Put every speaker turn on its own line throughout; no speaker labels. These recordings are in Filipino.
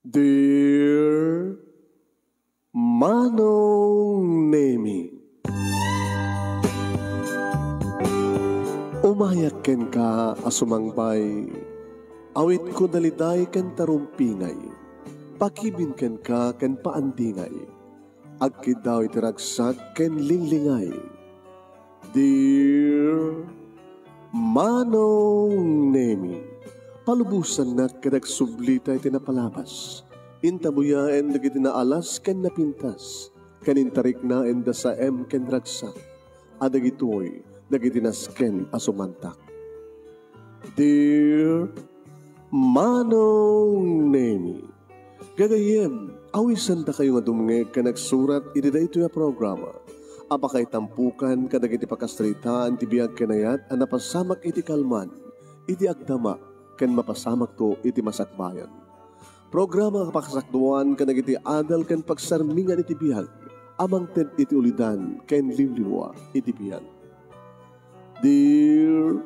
Dear Manong Nemi, umayak ken ka asumangbay, awit ko daliday ken tarumpingay, pakibin ken ka ken paandingay, agkid daw itiragsak ken linglingay. Dear Manong Nemi, palubusan na kadag sublita iti napalabas. Intabuyaen dagiti naalas ken napintas. Kanintarik na enda sa ken ragsak. Adagitoy dagiti nasken asumantak. Dear Manong Nemi, gagayem, awisan ta kayo nga dumnge ka nagsurat iti daytoy a programa. Apakay tampukan kadagiti pakastritaan ti biag kenayat a napasamak iti kalman, iti agdama, ken mapasamak to iti masakbayan. Programa kapakasakduan kanagiti adal ken pagsarmingan iti biyag, amang ted iti ulidan ken liwliwa iti biyag. Dear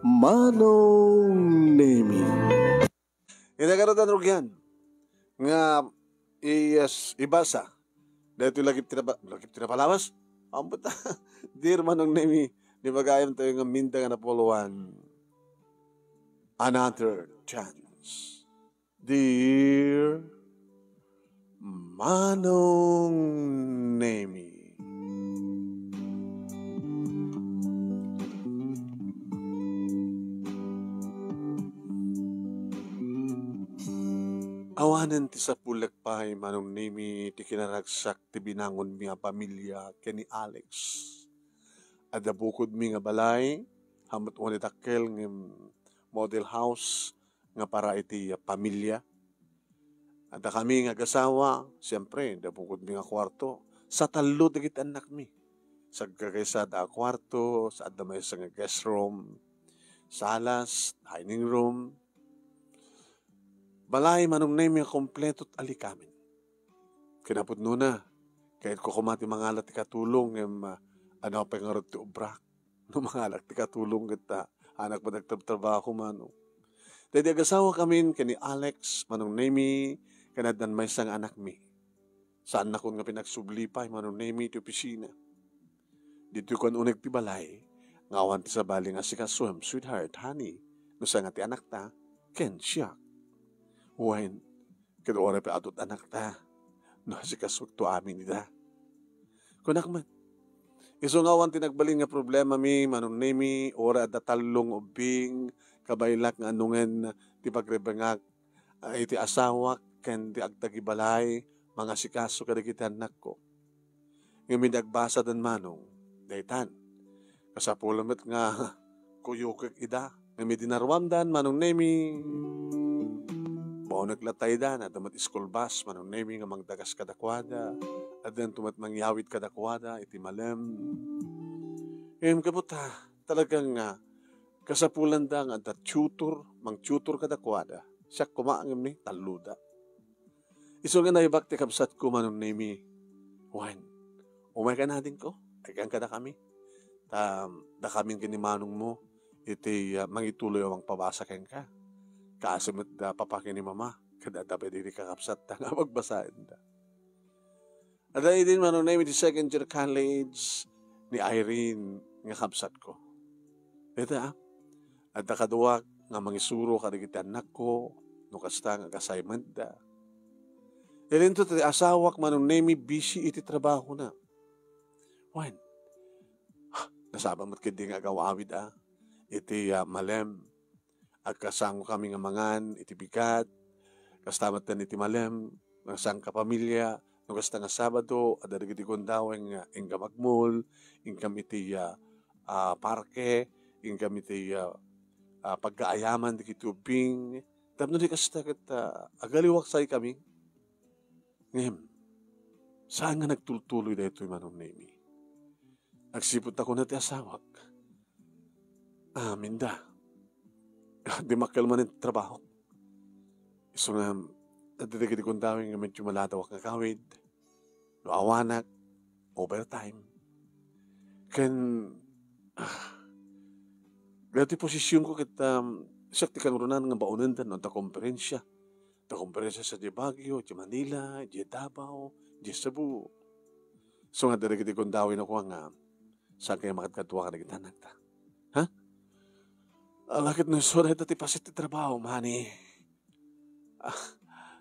Manong Nemi,
Inagarotan rugyan nga ibasa dahil lagip tinapalawas ambot Dear Manong Nemi, di bagayam tayo nga minda nga napuluan another chance. Dear Manong Nemi, awanan ti sa pulagpay Manong Nemi ti kinaragsak ti binangon mi nga pamilya ken ni Alex. Adda bukod mi nga balay, hamot mo ni takkel ng model house nga para iti pamilya. Adda kami nga gasawa, siyempre, da bukod mi nga kwarto. Sa talo dagiti anak mi. Sa kagaysa da kwarto, sa adda may nga guest room, salas, dining room. Balay Manong Nemi nga kompleto at alikamin. Kinapod na, kahit ko kumati mga alat ti katulong, ano pa nga rin ti ubrak. No mga alat ti katulong kita, anak pa nagtrabaho mano. Dahil agasawa kami kani Alex, Manong Nemi, kanadan may isang anak mi. Saan na kung nga pinagsublipay, Manong Nemi, ti opisina. Dito ko unag ti balay, ngawan ti sa bali nga si kaswam, sweetheart, honey, no sa nga ti anak ta, ken siya. Uwain, kaduwara pa atot anak ta, no si kaswag to amin nida. Kunak man, iso ngawan ti nagbaling nga problema mi, Manong Nemi, ora da talong ubing, kabaylak nga anungen ti pagrebengag, iti asawak, ken ti agtagibalay, mga sikaso kadagiti anak ko. Nga midagbasa dan Manong, daytan, kasapulamet nga kuyukik ida, nga midinarwamdan, Manong Nemi, mao naglatay da na damat school bus, Manong Nemi nga mangdagas kadakwada, at then tumat mangyawit kadakwada, iti malem. Kabuta, talagang kasapulan da nga da mang-tutor kadakwada, siya kumaangam ni taluda. Iso nga naibak ti kapsat ko, Manong Nemi, wine, umay ka natin ko, agang ka na kami. Da kaming kinimanong mo, iti mangituloy awang pabasa ken ka. Kaasimot da papakin ni mama, kada da pwede kakapsat da nga magbasahin da. At dahil din Manong Nemi, iti second year college ni Irene nga kapsat ko. Ito at da kaduwag nga mangisuro kadagiti anak ko, no kasta nga assignment da. Ilinto ti asawak Manong Nemi, busy iti trabaho na. Wan, nasaba mo't kindi nga gawawid iti malem, at kasango kami nga mangan, iti bigat, kastamat na iti malem, ng sang kapamilya, no kasta nga Sabado, at darigiti kundaweng ingkam agmol, ingkam iti parke, ingkam iti pagkaayaman di kitubing, tapno di kasta agaliwak say kami. Ngayon, saan nga nagtultuloy na ito yung Manong Nemi? Nagsipot ako na ti asawak. Minda. Di makal man yung trabaho. Iso nga, natitigit kong tawin nga medyo malatawak nga kawid. No awanak, overtime. Gati posisyon ko kita, siya ti kanurunan nga baunan dan, no ta komperensya. konferensya sa di Baguio, di Manila, di Davao, di Cebu. So nga dali kiti kung dawin ako nga, saan kayo makatkatuwa ka na kita nagta? Ha? Alakit na suray dati pasit ti trabaho, mani.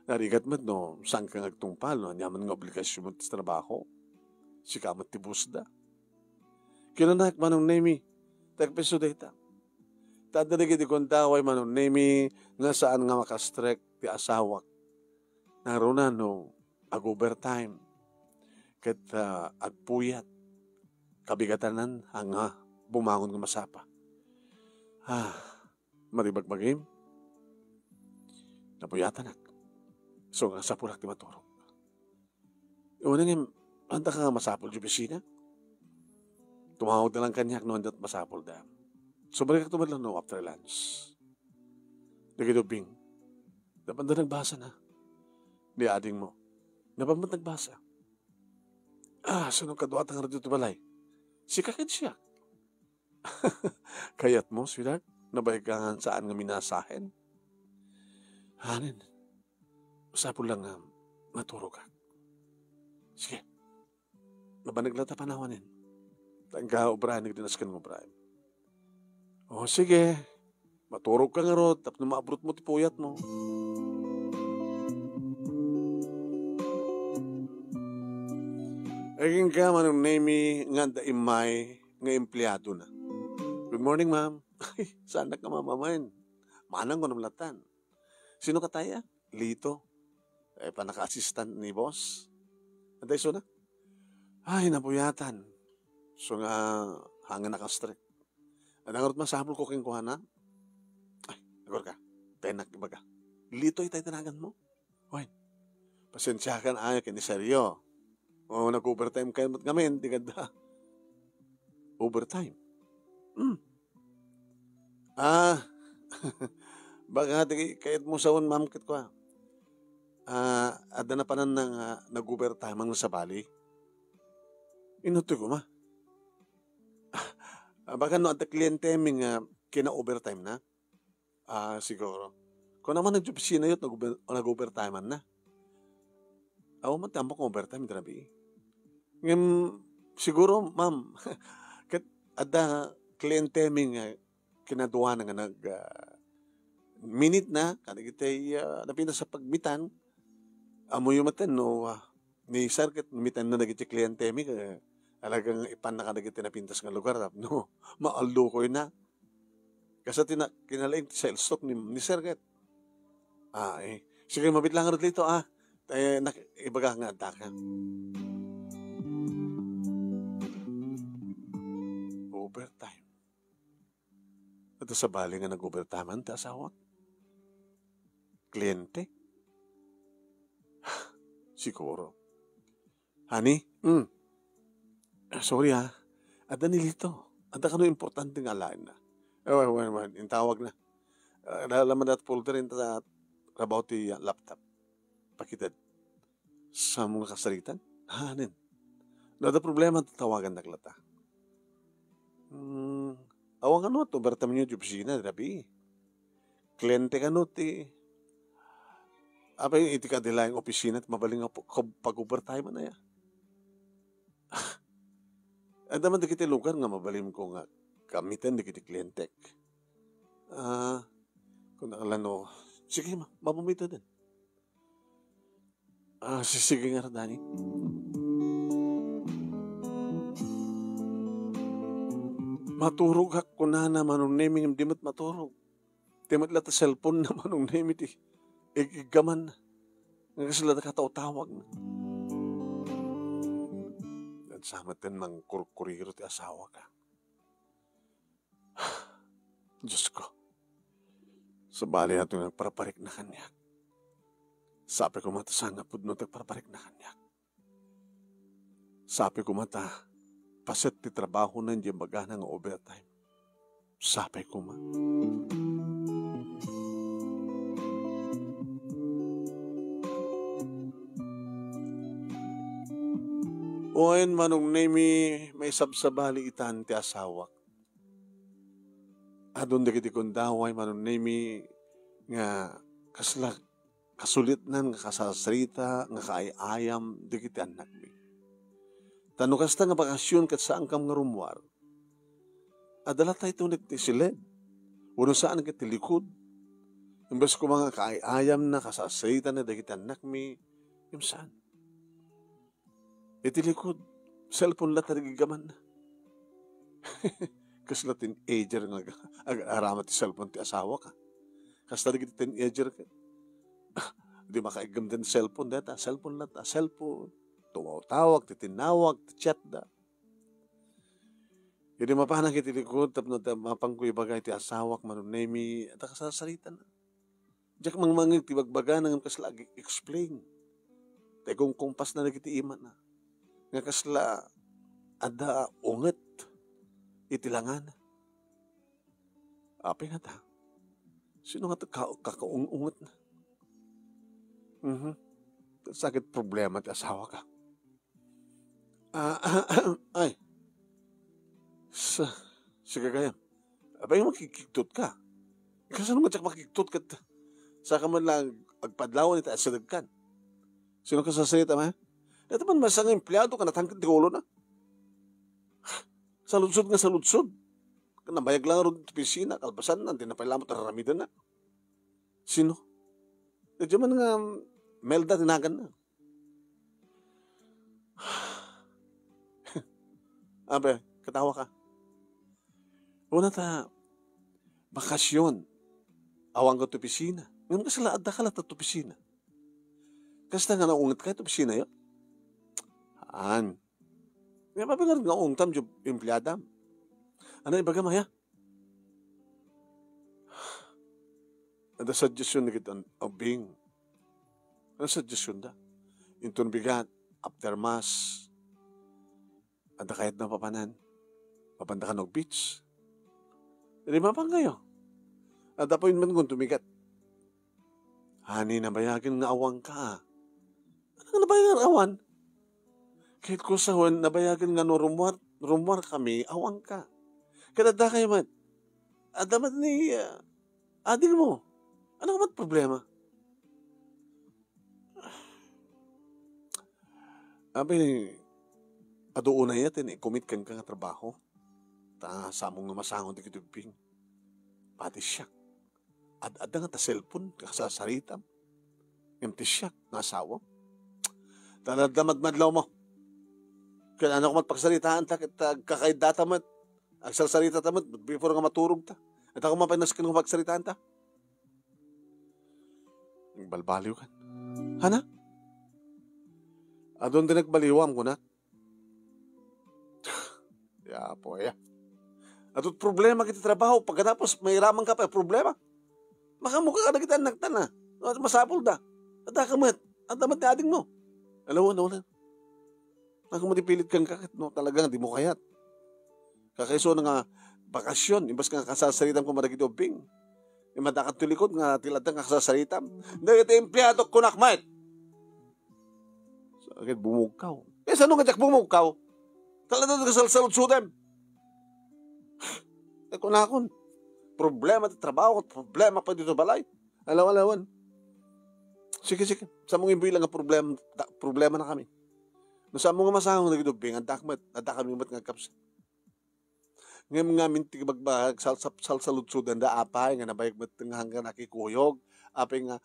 Narigat mat no, saan ka ngagtungpal, no? Anyaman nga obligasyon mo ti trabaho. Sikamat ti busda. Kinanak manong nemi, tagpeso data. Tadalig iti kung daway manong nemi, nga saan nga makastrek ti asawak. Naroon no, ag-overtime. Kat agpuyat. Kabigatanan ang bumangon nga masapa. Maribagbagim. Napuyatan ak. So nga sa pulak ti maturog. Una nga, anda ka nga masapol di opisina? Tumawag na lang kanyak no andat masapol da. So balik ka tumadlang no after lunch. Nagidubing. Napanda nagbasa na. Di ading mo. Napamad nagbasa. Sunong kaduat ang radyo balay. Si kakit siya. Kayat mo, sweetheart, nabaygangan saan nga minasahin. Hanin, usapon lang nga maturo ka. Sige, mabanag lang ta panawanin. Tangga obrahan, nagdinaskan mo obrahan. O sige, maturog ka nga ro, tapos na maabrot mo tipuyat mo. Aging ka manong nemi nga da imay nga empleyado na. Good morning, ma'am. Ay, sana ka mamamain. Manang ko namlatan. Sino ka taya? Lito. Panaka-assistant ni boss. Anday so na? Ay, napuyatan. So nga, hangin nakastrek. Nangarot masapol ko king kuhana? Ay, nagor ka. Tenak, iba ka. Lito itay tanagan mo? Hoy, pasensyakan ayaw kiniseryo. O nag-overtime kayo ngamin, di ganda. Overtime? Baka kayat mo sa ma'am kit ko ada na panan ng nag-overtime ang sa bali. Inuto ko ma. Baka no at kliyente ming kina-overtime na. Siguro. Kung naman nag-opisina yun, nag-overtime na. Ako matambak kong overtime, grabe. Ngayon, siguro, ma'am, kat ada kliyente ming kinaduwa na nga minute na, kada kita'y napinta sa pagmitan, amoy yung matin, no, ni sir, kat mitan na nagiti kliyente ming, alagang ipan na kada kita'y napintas nga lugar, no, maaldo ko yun na. Kasi kinalain sa stock ni sir, kat. Sige, mabit lang rin dito, ibaga nga ataka. Overtime. Ito sa bali nga nag-overtime ta asawak. Kliyente. Siguro. Honey? Sorry Ada nilito. Ada ka no importante nga lain na. Intawag na. Nalaman dat folder in ta about the laptop. Pakitad. Sa mga kasalitan? Hanin. Nada problema tawagan naglata. Awang ano, overtime nyo di opisina, rabi. Kliyente ka no, abay, iti ka dila yung opisina at mabaling pag-overtime na ya. At naman di kiti lugar nga mabalim ko nga kamitan di kiti klientek. Kung nakalano, sige mapumito din. Sige nga Dani. Maturog ako na naman nung naming di mat maturog. Di mat lata cellphone naman nung naming ti igaman na. Nga kasi lata kataw-tawag na. At samat din mang kurkuriro ti asawa ka. Diyos ko. Sa bali nato nagparaparik na kanya. Sabi ko mata sana po no nagparaparik na kanya. Sabi ko mata paset ti trabaho na hindi baga ng overtime. Sabi ko ma. Oen manong nemi may sabsabali itan ti asawak. Adon da kiti kundaway manong nemi nga kasulit nan nga kasasarita nga kaayayam di kiti anak mi. Tano kasta nga bakasyon kat saan kam nga rumwar. Adala tayo tunit ti silid. Uno saan kiti likod. Imbes ko mga kaayayam na kasasarita na di kiti anak mi. Yung saan? Iti likod. Cellphone la tarigigaman na. Kasi na teenager nga aramat ti cellphone ti asawa ka. Kasi tari kiti teenager ka. Di makaigam din cellphone data. Cellphone la ta. Cellphone. Tumawag, titinawag, chat da. Hindi mapanang kiti likod. Tapno mapangkuy bagay ti asawak manunemi. At kasasarita na. Diyak mangmangig ti bagbaga nang kasla explain. Tay kung kumpas na nagiti iman na. Nga kasla ada unget itilangan. Api nga ta. Sino nga kakaunget na? Sakit problema ti asawa ka. Ay. Sige kaya. Abay makikiktot ka. Kasi naman siya makikiktot ka. Saka man lang agpadlawan ita asadagkan. Sino ka sasalita ma? Ito man masang empleyado ka natangkad ti ulo na. Saludsod nga saludsod. Nabayag lang rin ito pisina, kalbasan na, hindi na pala mo tararamidan na. Sino? Medyo man nga, Melda, tinagan na. Abe, katawa ka. Una ta, bakasyon. Awang ka ito pisina. Ngayon kasi laad na ka lang ito pisina. Kasi nga naungat ka ito pisina yun. Haan. Ngayon pa nga rin nga ungtam yung empleyadam. Ano ibaga maya? Ada suggestion na kita of being. Ano suggestion da? Intun bigat, after mass, ada kahit na papanan, papanda ka ng beach. Hindi mapang kayo. At appointment kung tumigat. Hani, nabayagin nga awang ka. Ano nabayagan awan? Kahit ko sa huwan, nabayagan nga no rumwar kami, awang ka. Kadada kayo man. Adamat ni adil mo. Ano ka problema? Abi, adoon na yatin, commit kang nga trabaho. Ta, samong nga masangon di kitubing. Pati siya. Ada nga ta cellphone, kasasaritam. Empty siya, nga asawa. Madlaw mo. Kaya ano ko magpagsalitaan ta, kakaid data mat. Ang salsalita ta mat, before nga maturog ta. At ako mapanaskin ng magsalitaan ta. Balbaliw ka. Hana? Adon din nagbaliwam ko na. Ya po, ya. At problema kita trabaho, pagkatapos may ramang ka pa, problema. Makamukha ka na kita nagtan na. Masapol da. At akamat. At damat ni ading mo. Alawan. Ako matipilit kang kakit, no? Talagang di mo kayat. Kakaiso na nga bakasyon, imbas nga kasasaritam ko maragit obing. Imadakat tulikod nga tilatang kasasaritam. Dahil ito empleyado kunakmat. Sakit bumugkaw. Saan nga jak bumugkaw? Talagang kasalsalud-sudem. Kunakon. Problema at trabaho at problema pa dito balay. Alawan. Sige. Sa mong imbuy lang ang problema na kami. Nasa mga masahong nagidubing, ang kami mat nga kapsa. Ngayon nga minti bagbahag, salsaludsudan da apay, nga nabayag mat nga hanggang nakikuyog, apay nga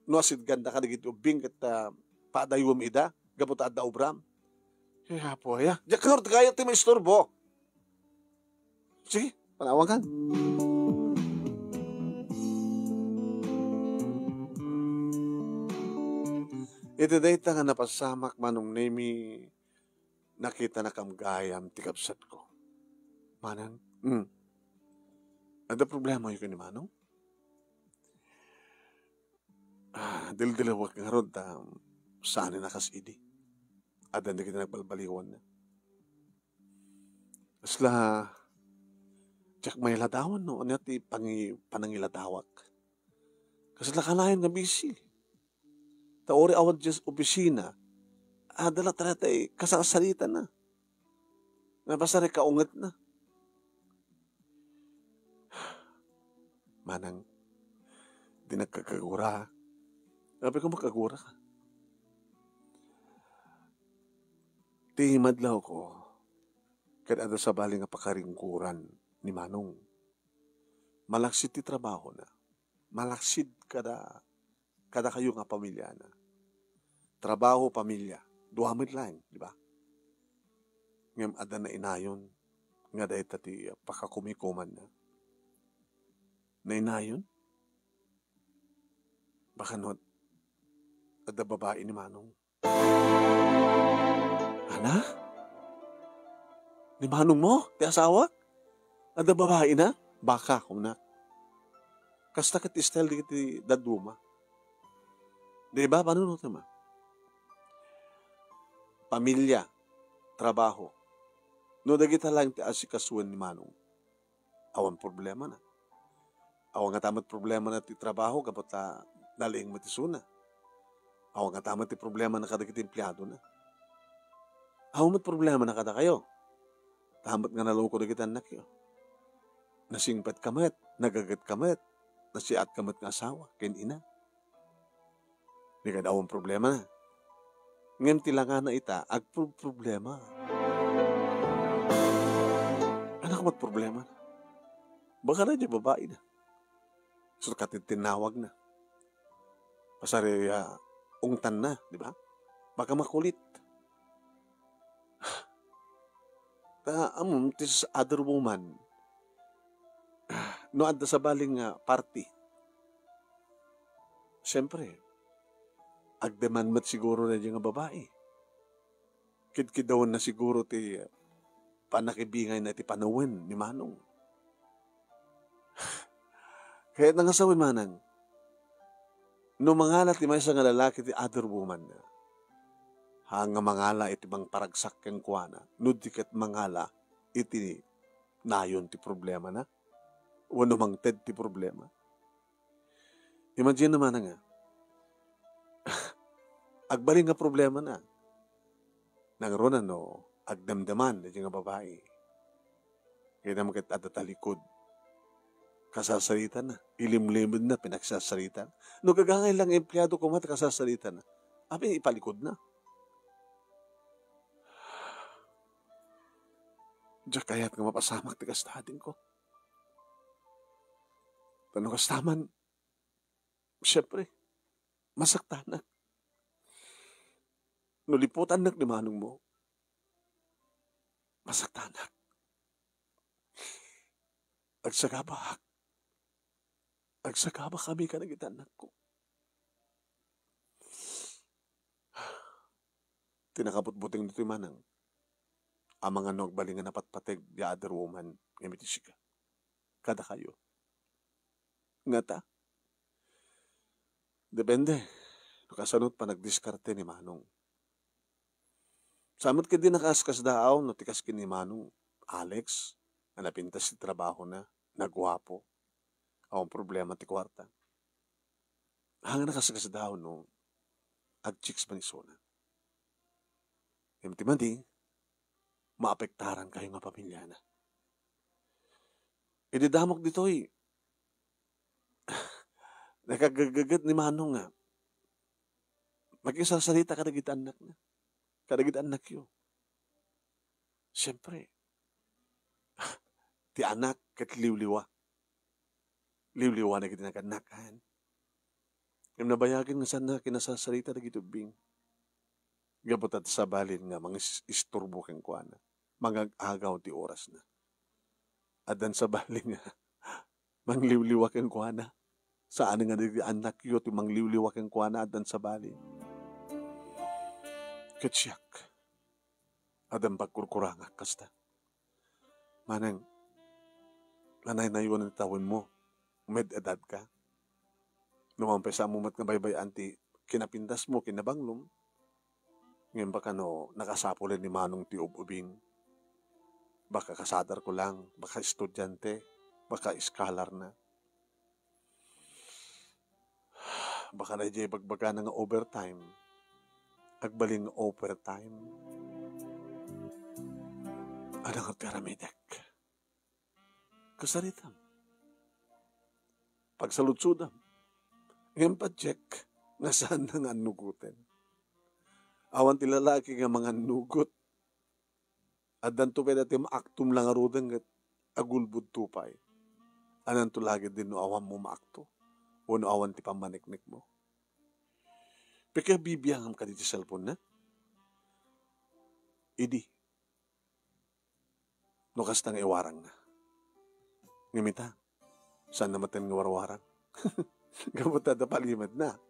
nuasid ganda ka nagidubing, kat paadayuam ida, gabot at daubram. Kaya po, ya. Diyak ka kaya ti may istorbo. Sige, panawang ka. Ito dayta nga napasamak manong nemi nakita na kamgayam tikapsat ko. Manang, ada problema yun ni Manong? Dil-dilawag nga ron saan na kasidi. Ada na kita nagbalbaliwan na. Asla, tsak may ladawan, no? Ano ti panangiladawak. Kasi lakanayan nga busy. Taori awad diyas opisina, adala tarata kasasalitan na. Nabasari kaungat na. Manang, di nagkakagura, Sabi ko, makagura ka. Ti madlaw ko, kada sa bali nga pakaringkuran ni Manong. Malaksid ti trabaho na. Malaksid kada kayo nga pamilya na. Trabaho, pamilya. Duhamid lang, di ba? Ngam ada na inayon. Nga dahil tati pakakumikuman na. Na inayon? Baka not, ada babae ni Manong. Ana? Ni Manong mo? Ti asawa? Ada babae na? Baka kung na. Kasta kat istel di kiti daduma. Di ba? Paano no tema? Pamilya, trabaho. No dagita lang ti asikasuan ni Manong. Awan problema na. Awan nga tamat problema na ti trabaho kapag daling matisuna. Awan nga tamat ti problema na kada kiti empleyado na. Awan mat problema na kada kayo. Tamat nga naloko na kita anak yun. Nasingpat kamat, nagagat kamat, nasiat kamat nga asawa, ken ina. Di ka daw ang problema na. Ngayon tilangan na ita, problema. Anak mat problema na. Baka na dyan babae na. So tinawag na. Pasari ungtan na, di ba? Baka makulit. This other woman, no adda sa baling party. Siyempre, agdeman mat siguro na dyan nga babae. Kidkidawan na siguro ti panakibingay na ti panawen ni Manong. Kaya nangasawin manang, no mangala ti may nga lalaki ti other woman na, hanga mangala iti bang paragsak keng kuana, no diket mangala iti nayon ti problema na, wano mang ted ti problema. Imagine naman nga, agbaling nga problema na, nangronan no, agdamdaman na nga babae. Kaya naman kat adatalikod, kasasarita na, ilimlimod na, pinagsasarita. No gagangay lang empleyado ko mat, kasasarita na, api ipalikod na. Diyan kaya't nga mapasamak ti kastatin ko. Tanong kastaman, siyempre, masaktanak. Nuliputan nak ni Manong mo, masaktanak. Agsagabak kami ka nagitanak ko. Tinakapot-buting dito manang, ang mga nagbalingan na patpateg the other woman, ngamit siya. Kada kayo. Nga ta? Depende. Nakasanot pa nagdiskarte ni Manong. Samot ka din nakaskas daaw, no tikas kin ni Manong, Alex, na napintas si trabaho na, nagwapo. Ang problema ti kwarta. Hanga nakaskas daaw, no, ag-chicks manisona. Imtimandi, maapektaran kayo nga pamilya na. Ididamok dito'y, nakagagagat ni Manong nga, magkisasalita kadagit anak na. Kadagit anak yun. Siyempre, ti anak kat liwliwa. Liwliwa na kitinaganakan. Yung nabayagin nga sana kinasasalita na gitubing. Gabot at sabalin nga mga isturbo keng kuana. Mga agaw ti oras na. Adan sabalin nga mangliwliwa keng kuana. Saan nga di anak yun ti mangliwliwa keng kuana adan sabalin. Katsyak. Adan pagkurkuranga kasta. Manang lanay na yun ang tawin mo. Med-edad ka. Numampesa mo mat nga baybay anti kinapindas mo, kinabanglom. Ngayon baka no, nakasapulin ni Manong ti ububing. Baka kasadar ko lang, baka estudyante, baka scholar na. Baka na jay bagbaga na nga overtime. Agbaling overtime. Ano nga paramedic? Kasaritam. Pagsaludsudam. Ngayon pa check, nga saan na nga nugutin. Awan ti lalaki nga mga nugot. At danto pwede ti maaktum lang arudan nga agulbud tupay. Anan to lagi din no awan mo maakto. O no awan ti pamaniknik mo. Pika bibiyangam ka dito sa cellphone na. Idi. No kastang iwarang na. Ngimita. Saan naman nga warwarang? Gamot na palimad na.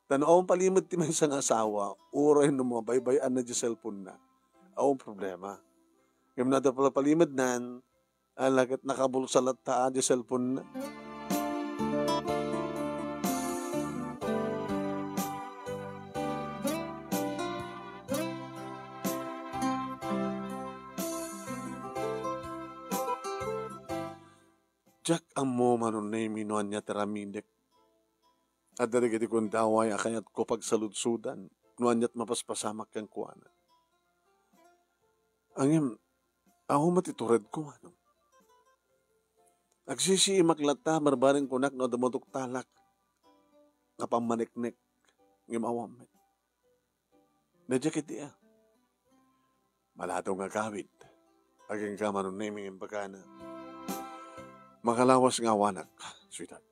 Tanawang palimad ti may isang asawa, uray no mga baybayan na di cellphone na. Awang problema. Ngayon na pala palimad nan, alagat nakabulsalat taan di cellphone na. Jack ang mo manon na minuan niya teraminek. At darigiti kong daway akayat ko pagsaludsudan. Nuan niya't mapaspasamak kang kuwana. Angim, ako matitured ko ano. Agsisi maklata barbaring kunak no damotok talak. Kapamaniknik. Ngim awam. Nadyak iti Malataw nga kawit. Aging ka manon na iming impagana. Makalawas nga wanak, sweetheart.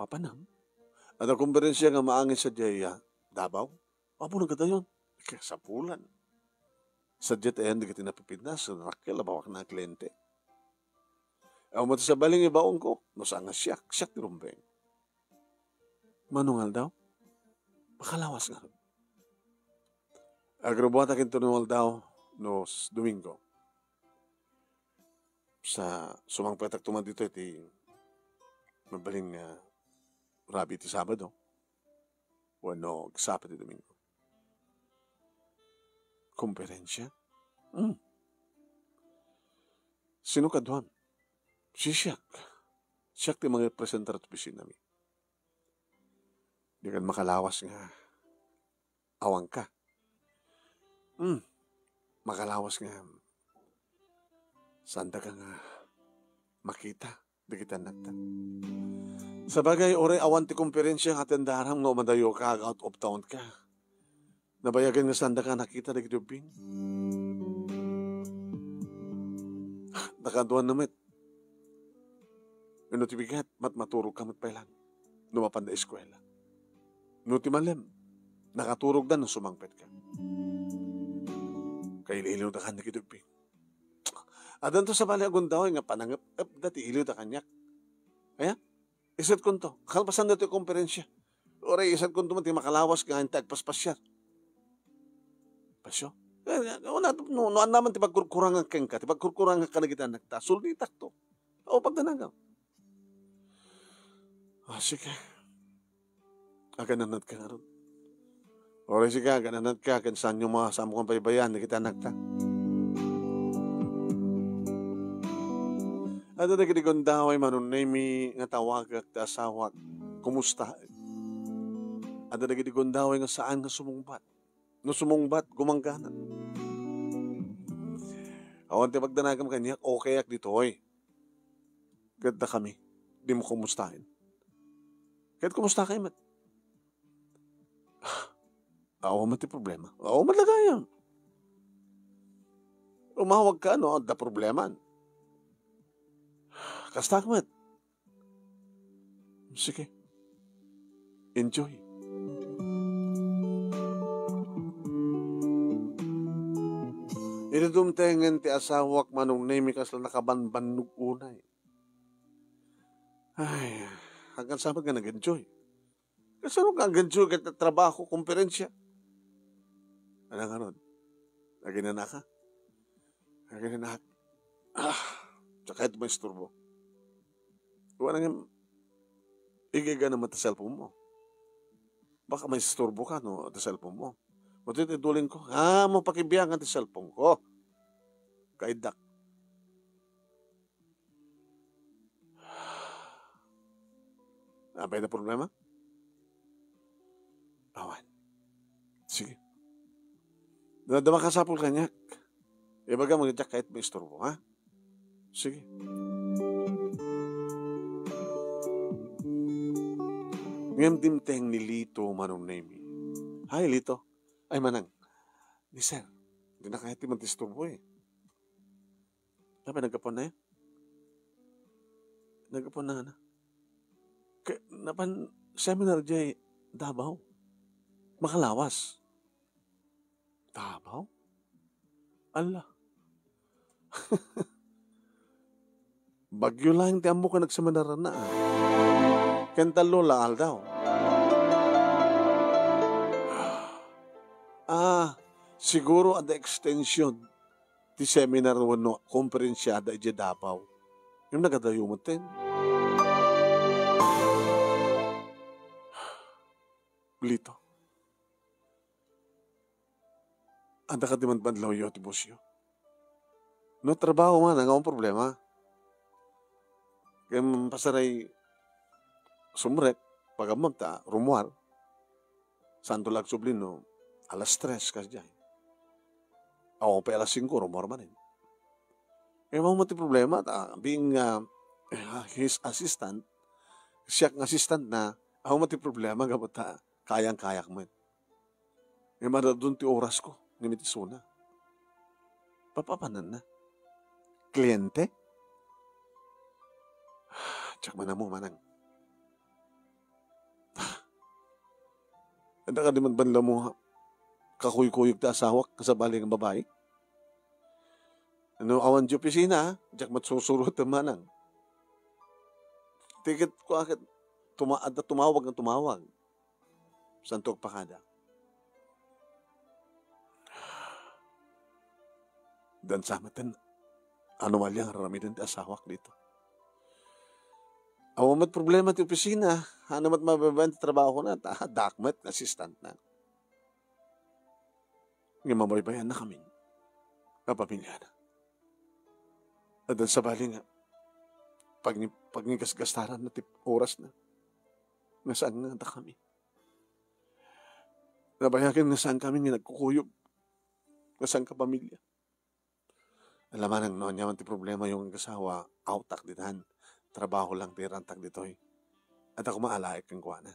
Papanam? At ang kumberensya nga maangin sa Jaya, Davao? Apo na gata yun? Kaya sa pulan. Sa jet ayan, di ka tinapipidnas, nakakil, bawak na kliyente. Ako mati sa baling ibaon ko, no saan nga siyak tirumbeng. Manungal daw? Makalawas nga. Agrobuata kintunungal daw, no Domingo. Sa sumangpetak tuman dito iti mabaling rabi iti Sabado o no Sabado iti Domingo. Komperensya? Sino ka doon? Si Siak. Siak ti mga presentar at pisin namin. Di kan makalawas nga awang ka. Makalawas nga sanda ka nga makita, di kita nagtan. Sa bagay, ore awan ti komperensya nga tendarang no madayo ka, out of town ka. Nabayagan nga sanda ka nakita di kitubing. Nakaduan namit. Ano ti bigat, maturog ka matpailan. Numapan na eskwela. No ti malem, nakaturog na no sumangpet ka. Kaililiw na ka na kitubing. Adan to sa bali agon daw nga panangap dati iliw ta kanyak. Kaya isat kun to. Kalpasan dati komperensya. Oray isat kun to mati makalawas ka ang tagpaspasyar. Pasyo. No naman ti pagkurkurangan keng ka, ti pagkurkurangan ka na kita nagta. Sulditak to. O pagdanagaw. Sige. Agananat ka nga ron. Oray sige, agananat ka. Kansan yung mga samukang paybayan na kita nagta. At na kinikong daway manunay mi nga tawagak ta asawak. Kumusta? At na kinikong daway nga saan nga sumungbat. No sumungbat, gumangganan. Awan ti pagdanagam kanya, okay ak dito oy. Ganda kami. Di mo kumustahin. Kahit kumusta kayo mat? Awan man ti problema. Awan man lagayan. Umawag ka, no? Da problema. Kastakmat. Sige. Enjoy. Inadumtengan ti asawak manong nemi kasla nakabanbannog unay. Ay, hanggang sama ka nag-enjoy. Kasi ano ka nag-enjoy ka trabaho, komperensya? Ano nga nun? Naginana ka? Naginana ka? Tsaka ito may isturbo. Wala nga, igiga naman ta cellphone mo. Baka may isturbo ka, no, ta cellphone mo. Matitidulin ko, mo pakibiyangan ta cellphone ko. Kaidak. Napay na problema? Awan. Sige. Nadama ka sapul kanyak. Ibaga mag-jack kahit may isturbo, ha? Sige. Ngem dimteng ni Lito manong nemi. Hi, Lito. Ay, manang. Ni Sir, hindi na kahit mantistubo eh. Sabi, nagkapon na eh. Nagkapon na. Napan seminar jay Davao. Makalawas. Davao? Allah. Bagyo lang ti amo ka nagseminar na. Kentalo laal daw. Siguro ada extension ti seminar wano konferensyada ije Davao. Yung nagadayo mo ten. Lito. Anda ka di man banlaw yo ti busyo. No trabaho man, ang akong problema. Kaya pasaray sumrek, pagamam ta, rumuar. Santo lag sublin no, alas 3 kasi dyan. Ako pa alas 5, rumuar man rin. Kaya mo ti problema, being his assistant, siya ang assistant na, ako mo ti problema, gabot kayang-kayak mo. Kaya madadun ti oras ko, ngamit isuna. Papapanan na. Kliyente? Tsak man mo, manang. Anda ka di man banla mo, kakuy-kuyog ta asawak kasabali ng babae? Ano, awan di opisina, tsak matsusurot ang manang. Tiket ko akit, tumawag ng tumawag. Santok pa kada. Dan sa matan, anomalyang raramidan ti asawak dito. Awan mat problema ti opisina, ano mat mababayan ti trabaho ko na, dakmat, assistant na. Ngayon mabaybayan na kami, kapamilya na. At dan sa bali nga, pag ngigasgastaran na oras na, nasaan nga kami. Nabayakin nasaan kami nga nagkukuyog, nasaan ka pamilya. Alaman ang noon niya ti problema yung kasawa, autak ditahan. Trabaho lang tirantak ditoy. At ako maalaik kang kuha na.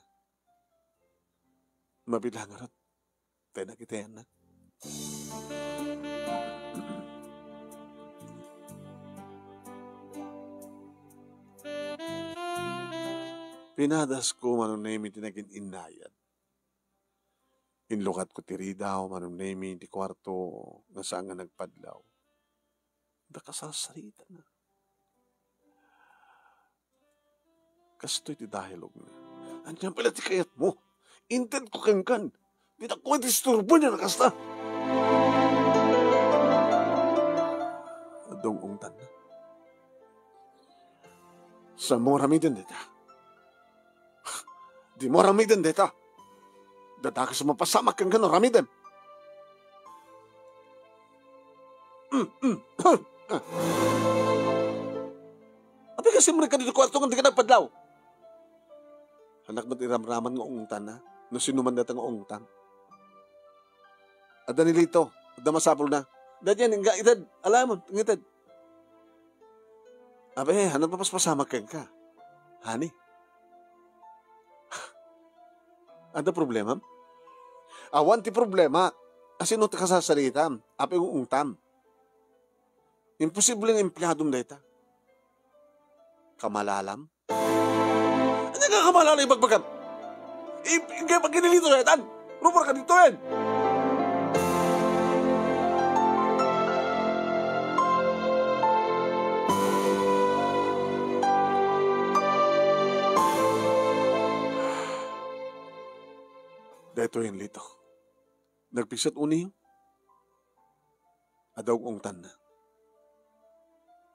Mabilang arot. Tayo nakitayan na. Pinadas ko manunemi tinagin inayad. Inlukat ko tiri daw manunemi di kwarto nga saan nga nagpadlaw. Nakasasarita na. Kastoy ti dialog na. Andiyan pala ti kayat mo. Inted ko kangkan. Di na ko disturbo niya nakasta. Adong ungtan na. Sa mo ramidan dita. Di mo ramidan dita. Dadakas mo pasamak kang gano'n ramidan. Abi kasi mo ka dito kwarto nga di ka nagpadlaw. Anak mo tiramraman nga ungtan na. No sinuman data nga ungtan. Ada nilito. Ada masapol na. Dadyan, nga itad. Alam mo, ngitad. Abi, hanap pa pasamak kang ka. Hani? Ada problema? Awan ti problema. Asino ti kasasalita. Api yung ungtam. Imposible ng empleyadong data. Kamalalam? Ano nga kamalalam ibagbagan? Kaya pag kinilito na yan, rumor ka dito yan. Dito yung lito. Nagpisat uni, adaw ungtan na.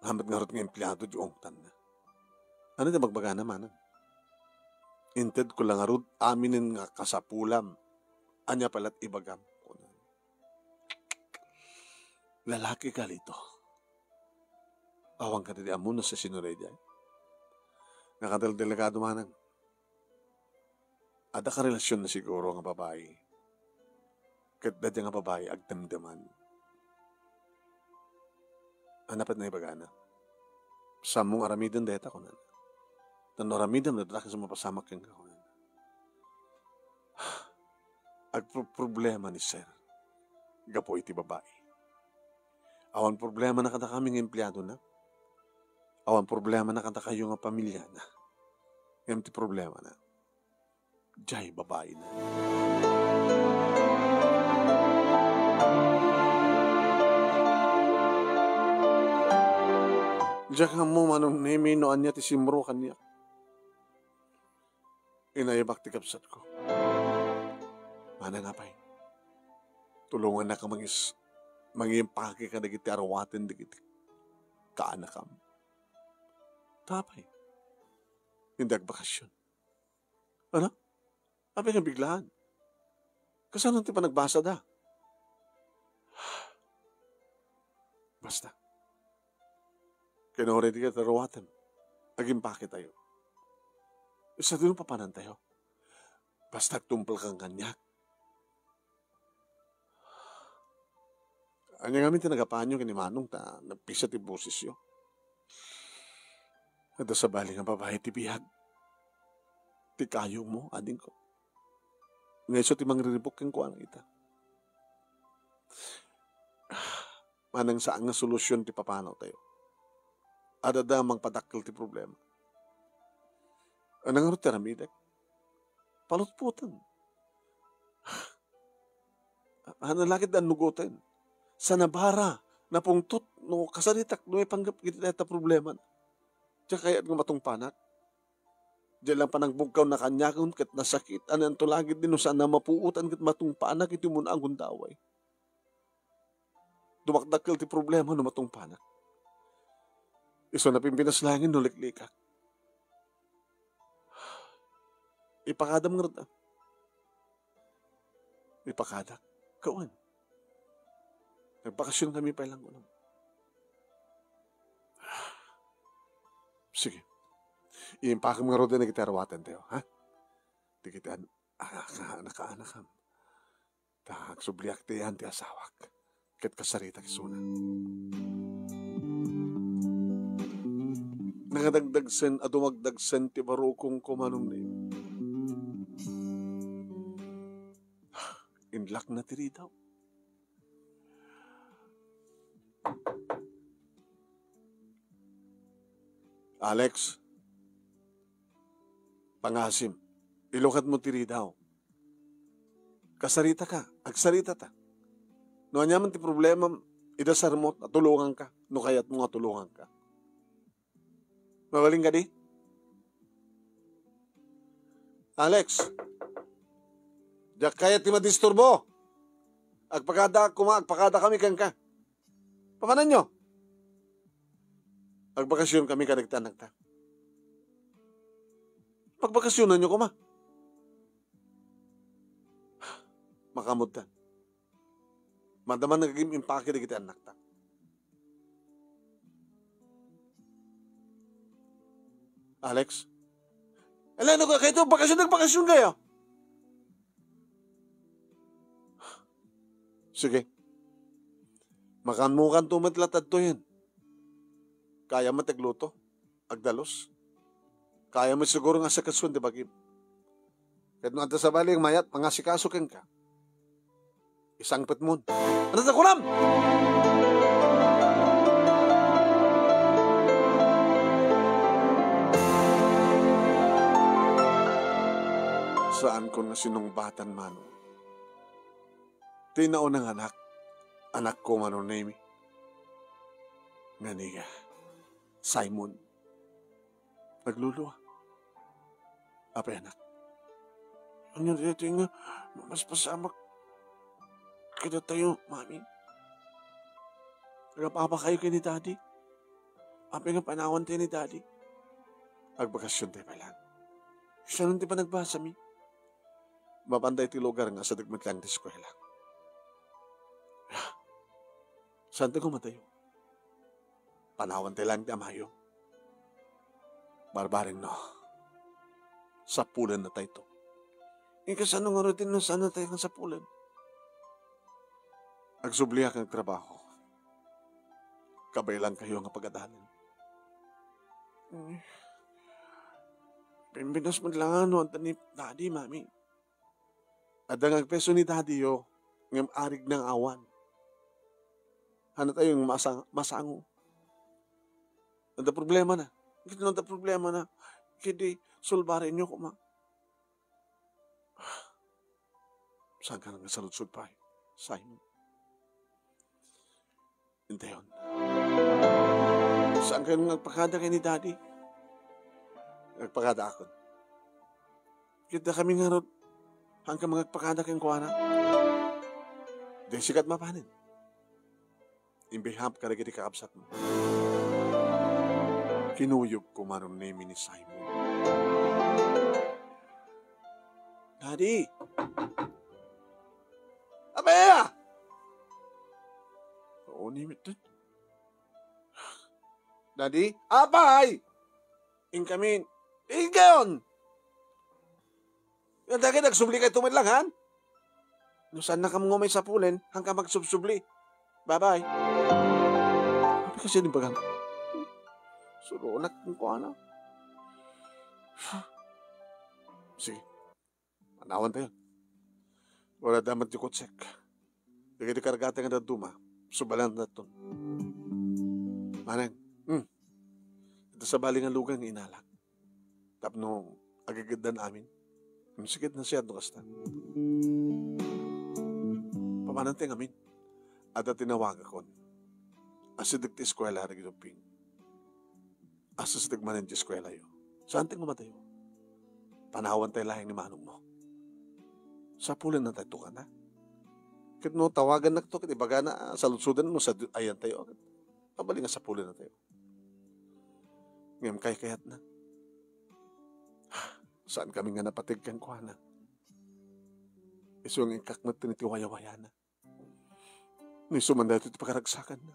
Hamat nga rin ng empleyado di ungtan na. Ano na magbaga naman? Inted ko lang arud aminin nga kasapulam. Anya palat ibagam. Lalaki ka lito. Awang ka na di amuno sa sinuray dyan. Nakadal-delikado manang. Ada ka relasyon na siguro nga babae. Kat dadya nga babae agdamdaman. Anapat na ibagana. Samong aramidan deta ko na. Tan aramidan na drakis mapasamak kang ka ko na. problema ni sir. Gapo iti babae. Awan problema na kada kaming empleyado na. Awan problema na kada kayo nga pamilya na. Yung problema na. Diyay babae na. Diyak mo manong nemi no anya ti simro kanya. Inayabak ti kapsat ko. Mana nga pa'y. Tulungan na ka mangimpake ka na kiti arawatin na kiti kaanakam. Tapay. Hindi agbakasyon. Ano? Apay nga biglaan. Kasalan ti pa nagbasa da? Basta. Kinore di ka arawatin. Agimpake tayo. Isa din papanan tayo. Basta tumpal kang kanyak. Anya nga tinagapan yung kinimanong ta nagpisa ti boses yo. At sa bali nga babae ti bihag. Ti kayo mo, ading ko. Ngayon so ti mangriribok kang kuha ng ita. Manang saan nga solusyon ti papanaw tayo. Adada mang padakkel ti problema. Anong nga tiramidek? Palutputan. Ano lakit ang nugutin? Sa nabara, napungtot, no kasaritak, no ipanggap kita ita problema. Diyan kaya nga matong panak. Diyan lang panagbugkaw na kanyakon, kat nasakit, anong tulagid din no saan na mapuutan, kat matong panak, iti muna ang gundaway. Dumakdakil ti problema no matong panak. Iso na pimpinaslangin no liklikak. Ipakadam nga rata. Ipakadak. Kawan. Nagbakasyon kami pa lang ko. Sige. Iimpake mo nga rata na kita arawatan tayo. Ha? Di kita anak-anakam. Tak subliak ti yan ti asawak. Ket kasarita kisuna. Nangadagdagsen at umagdagsen ti barukong kumanong na yun. Inlak na tiri daw. Alex, pangasim, ilukat mo tiri daw. Kasarita ka, agsarita ta. No anyaman ti problema, idasar mo, atulungan ka. No kaya't mo atulungan ka. Mabaling ka di? Alex, diyak kaya ti madisturbo. Agpakada kami kang ka. Pamanan nyo? Agbakasyon kami kanagtanagta. Pagbakasyonan nyo kuma. Makamod ta. Madaman naging impake na kita anak ta. Alex? Alano ka kayo ito? Nagbakasyon kayo? Sige. Makanmukan tumatlatad to yan. Kaya mo tagluto? Agdalos? Kaya mo siguro nga sa kaswan, di ba, Kim? Kahit nung sa baling mayat, pangasikasukin ka. Isang petmon. Ano na kulam? Saan ko na sinungbatan man? Tinao ng anak ko man name. Nga niya, Simon. Nagluluwa. Apay anak. Ano dito nga, mas pasamak kita tayo, mami. Nagapapa kayo kay ni daddy. Apay nga panawan tayo ni daddy. Agbakasyon tayo pa lang. Siya nung di pa nagbasa mi. Mapanday ti lugar nga sa dagmat lang di eskwela. Saan tayo kumatayo? Panawan tayo lang di amayo. Barbaring no. Sa pulan na tayo to. Ikasan nung rutin na sana tayo sa pulan. Agsubliak ang trabaho. Kabay lang kayo nga pag-adalan. Pimbinas mo lang ano, ang tanip, daddy, mami. At ang peso ni daddy yo, ngam arig ng awan. Ano tayong masango. Ang problema na. Ito na problema na. Kidi, sulbarin nyo kuma. Saan ka nang nasaludsod pa? Simon. Hindi yun. Saan ka nang nagpakada kay ni daddy? Nagpakada ako. Kita kami nga ron. Hanggang magpakada kayong kuwana. Di sikat mapanin. Imbihap ka na kiti kakabsat mo. Kinuyog ko manon name ni Simon. Daddy! Abaya! Oo, nimit din. Daddy? Abay! Inkamin. Ingayon! Yung dagi nagsubli kayo tumid lang, han? No, saan na kang ngumay sa pulin hanggang magsubsubli? Bye-bye. Sabi kasi din bagang, surunak ko ano. Sige, manawan tayo. Wala damat yung kutsek. Dagi di karagata nga na duma, subalan na ito. Manang, ito sa baling ang lugang inalak. Tapno, agagadan amin. Sikit na siya ito kasta. Pamananteng amin. At tinawag ako. Asidag ti eskwela harag ituping. Asidag manin ti eskwela yo. Saan ting umatayo? Panawan tayo lahing ni manong mo. Sa pulan na tayo ka na. Kit no, tawagan na ito. Kit ibaga na salutsudan no sa ayan tayo. Pabali nga sa pulan na tayo. Ngayon kayat na. Saan kami nga napatig kang kuhana? Iso ang ikakmat tinitiwaya-waya na. Niso man dito iti pakaragsakan na.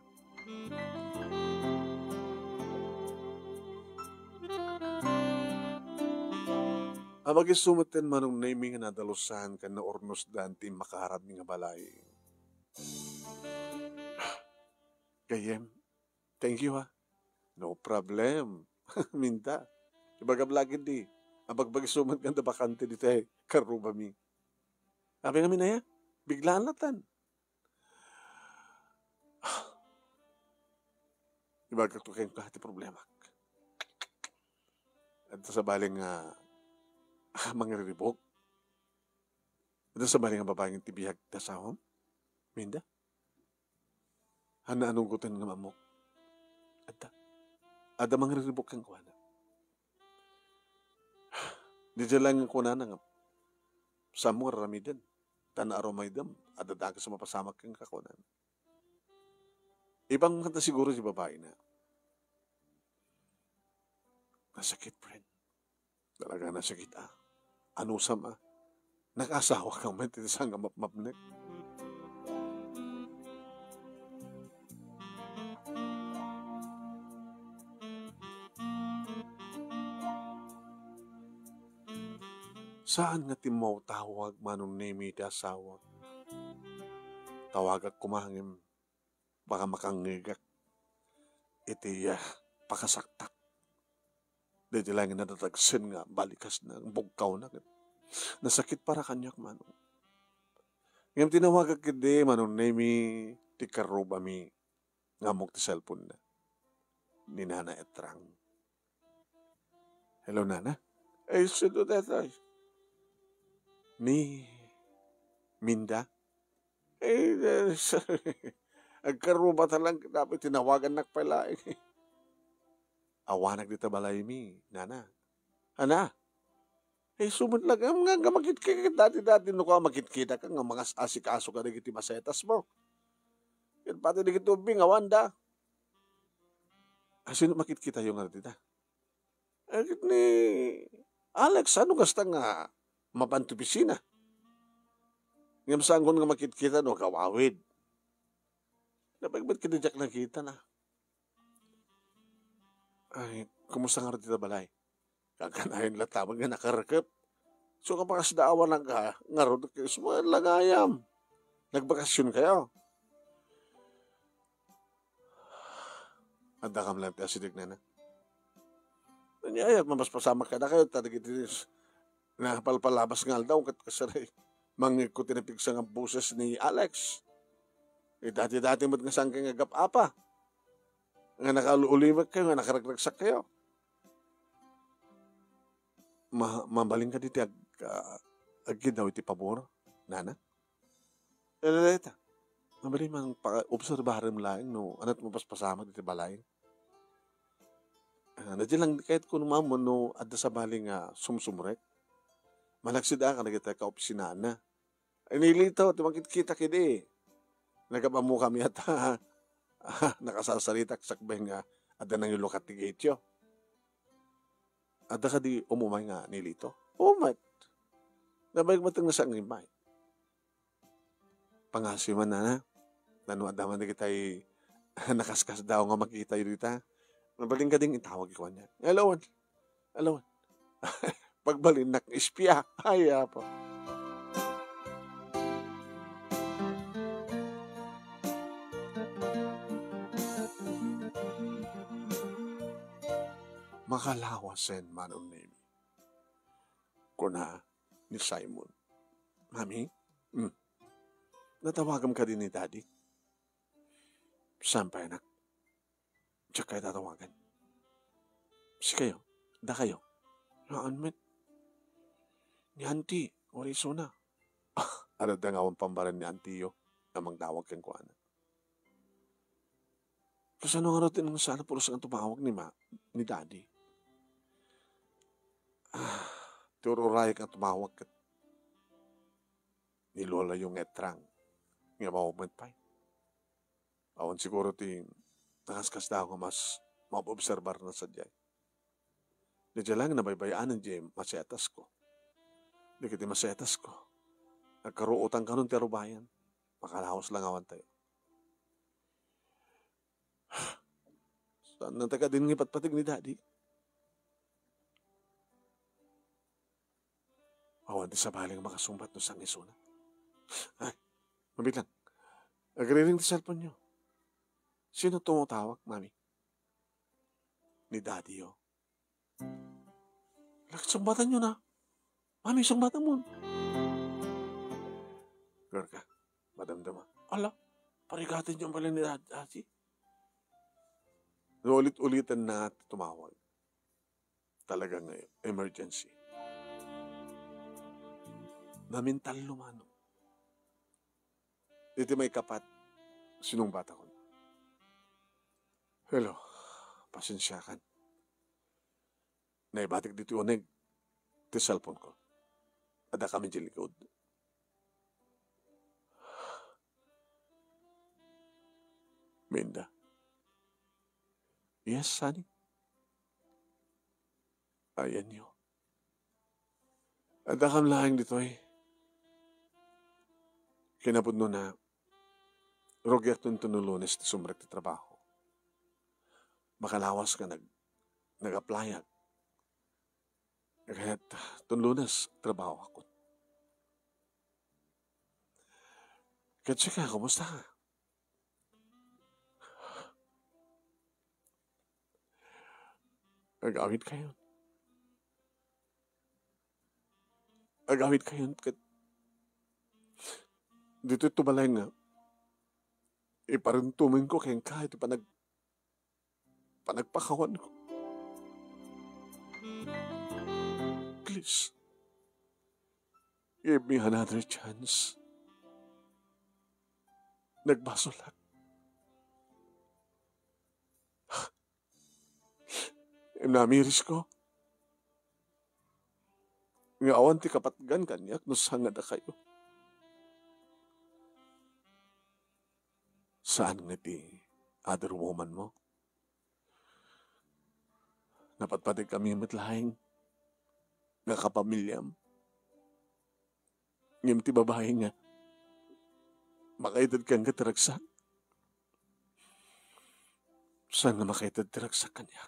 Amag isumaten manong naming nga nadalusan ka na ornos danti makaharap nga balay. Gayem, thank you ha. No problem. Minta. Ibagablagin di. Ang pagbagisuman ganda bakante dito karuba mi. Sabi namin na yan, biglaan natan. Ibagak to kayong kahit problema. At sa baling mga riribok. At sa baling babaeng tibihag tasawam. Minda. Anong gutan nga mamok. At mga riribok kang kuwana. Di lang ko na nga sa mga ramidan. Tana aromaydam. At dadaga sa mapasamak kang kakunan. Ibang kanta siguro si babae na. Nasakit, friend. Talaga nasakit Ano sama? Nakasawa kang matitisang mapmapnek. Saan nga timaw tawag manong nemi ti asawa? Tawagak kumangim, baka makangigak. Iti pakasaktak. Dito lang natatagsin nga, balikas na, bugkaw na. Nasakit para kanyak manong. Ngayon tinawagak kidi manong nemi ti karuba mi. Ngamok ti cellphone na. Ni Nana Etrang. Hello, Nana? Ay, sino detay? Ni Minda? Sorry. Agkaruba talang dapat tinawagan nak pala. Awanag dito balay mi, Nana. Ana? Sumot lang. Nga makit-kit dati-dati no ka makit-kita ka nga mga asik-aso ka na kiti masetas mo. Yan pati na kitubing, awanda. Sino makit-kita yung nga dita? Ni Alex, ano gasta nga mapanto pisina? Ngam saan ko nga makit-kita no, kawawid. Napagbat kinadyak nakita na. Ay, kumusta nga rin dito balay? Kakanahin latamang nga nakarakap. So kapakas daawan ng nga rin, semua langayam. Nagbakasyon kayo. Anda kam lang tayo sinig na. Nanyayag, mamas pasama ka na kayo, tadagitinis. Nakapalpalabas nga daw, katkasaray. Mangik ko tinapigsa nga boses ni Alex. Dati-dati mo't nga sangkang nga gap-apa. Nga nakauliwag kayo, nga nakaragragsak kayo. Mambaling ka diti agid daw iti pabor, nana. Leta, mambaling mang obserbahan mo lang, no, anat mo paspasama diti balay. Nadyan lang kahit kung mamon, no, adda sa baling sumsumrek. Malagsida ka na kita ka-opisina na. Ay nilitaw, tumakit-kita kidi. Nagapamu kami at nakasasalitak sakbay nga adda nang ilukat ti Getyo. Adda ka di umumay nga nilito. Umay. Nabayag matang nasa ngimay. Pangasiman na. Nano adaman na kita'y nakaskas daw nga makita yun dita. Nabaling ka ding itawag ikaw niya. Alawan. Pagbalin ispya. Ay, po. Makalawasen manon name. Kuna ni Simon. Mami, natawagam ka din ni Daddy. Sampay anak. Diyak kayo tatawagan. Si kayo, da kayo. Naan met. Ni Auntie, oriso na. Ano da nga ang pambaran ni Auntie yo, namang tawag kang kuana. Kasi ano nga natin ang sana pulos ang tumawag ni Daddy. Tururay kang tumawag ka. Ni Lola yung etrang. Nga mawagmat pa. Awan siguro nakaskas daw nga mas mapobserbar na sadyay. Nadya lang nabaybayaan ng masetas ko. Di kiti masetas ko. Nagkaruutang ka nun tero bayan. Makalahos lang awan tayo. Saan nang taga din ngipatpatig ni Daddy? Awan di sa baling makasumbat no sang isuna. Ay, mabit lang. Nagre-ring di cellphone nyo. Sino tumutawag, Mami? Ni Daddy, yo. Lakit sumbatan nyo na. Mami, sumbatan mo. Girl ka, madamdama. Ala, parigatin nyo pala ni Daddy. Ulit-ulitan na tumawag. Talagang emergency. Namintal lumano. Dito may kapat. Sinong bata ko? Hello, pasensyakan. Naibatik dito yung ti cellphone ko. Ada kami dyan likod. Minda. Yes, Sunny. Ayan nyo. Ada kam lahing dito Kinapod no na Roger tunulunes ti sumrek ti trabaho. Makalawas ka nag-applyag. Kaya tunlunas trabaho ako. Kaya ka, kumusta ka? Agawid kayo. Dito tumalay nga. Iparuntumin ko kayang kahit panagpakawan ko. Please, give me another chance. Nagbasulat. Namiris ko. Nga awan ti kapatgan kanyak no sangad na kayo. Saan nga ti other woman mo? Napatpatig kami matlahing nga kapamilyam. Ngim ti babae nga makaitad kang kataragsak. Saan nga makaitad tiragsak kanyak?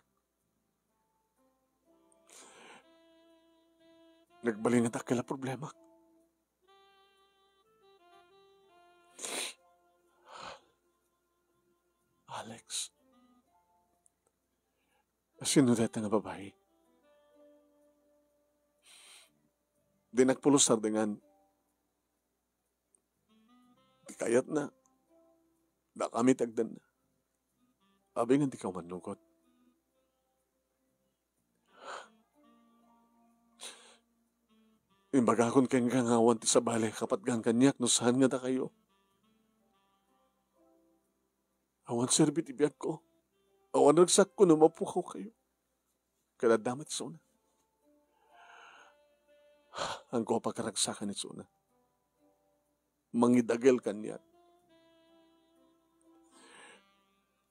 Nagbaling at akila problema. Alex, sino dito nga babae? Di nagpulusar dengan Ti kayat na. Da kami tagdan na. Abi nga di ka manungkot. Imbagakon kang kangawan ti sa balay kapat gang kanyak no saan nga da kayo. Awan serbi ti biyag ko. Awan nagsak ko na mapukaw kayo. Kada damat sa una. Ang ko pagkaragsakan ni Suna. Mangidagel kanya.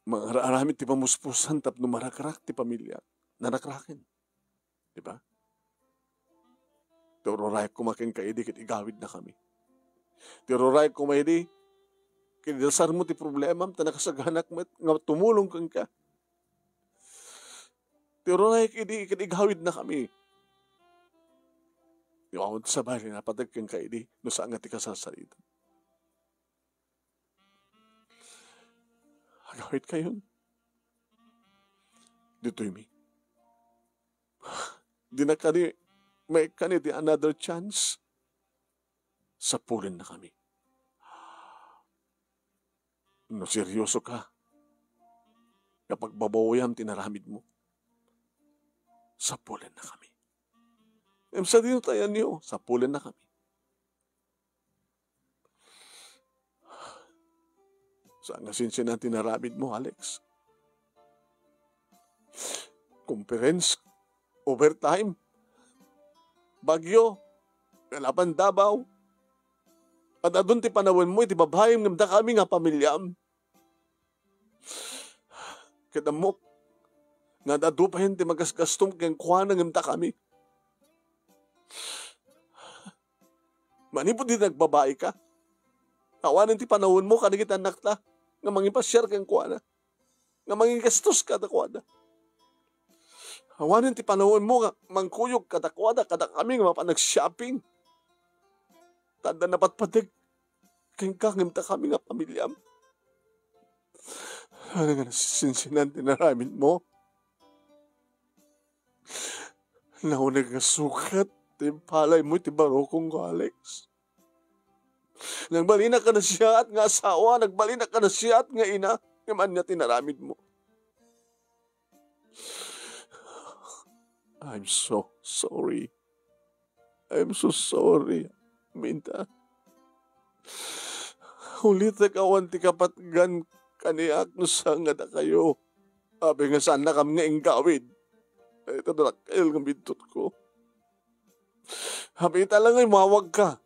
Mga aramid ti pamuspusan tapno marakrak ti pamilya. Nanakrakin. Diba? Tiroray kumakin kaidi kit igawid na kami. Tiroray kumaidi kinidasar mo ti problema ta nakasaganak mo nga tumulong kang ka. Tiroray kit igawid na kami. Yung sa bali na patag kang kaidi no saan nga ti kasasarita. Agawid kayo. Dito'y mi. Di na kani, may kani di another chance. Sapulin na kami. No seryoso ka. Kapag babawayam tinaramid mo. Sapulin na kami. Sa dito tayo niyo, sapulin na kami. Saan nga sinsin ang tinaramid mo, Alex? Conference, overtime, Bagyo, Kalapan Davao. At adun ti panawin mo, iti babayim ngamda kami nga pamilyam. Kadamok, nga dadupahin ti magasgastom kang kuha na ngamda kami. Manipod di nagbabae ka. Awanan ti panawin mo, kanigit anak ta. Nga mangipasyar kang kuha na. Nga mangigastos ka na kuha na. Awanan ti panawin mo, nga mangkuyog kada kuha na, kada kami nga mapanag-shopping. Tanda na patpatig. Kang kangimta kami nga pamilyam. Ano nga nasinsinan tinaramin mo? Naunag nga sukat. Ti palay mo, ti barokong ko, Alex. Nagbalina ka na siya at nga asawa. Nagbalina ka na siya at nga ina. Ngaman niya tinaramid mo. I'm so sorry. I'm so sorry. Minta. Ulit na kawan ti kapatgan kaniak no sanga na kayo. Sabi nga saan na kami nga ingkawid. Ito na kail ng bintot ko. Sabi lang ay mawag ka.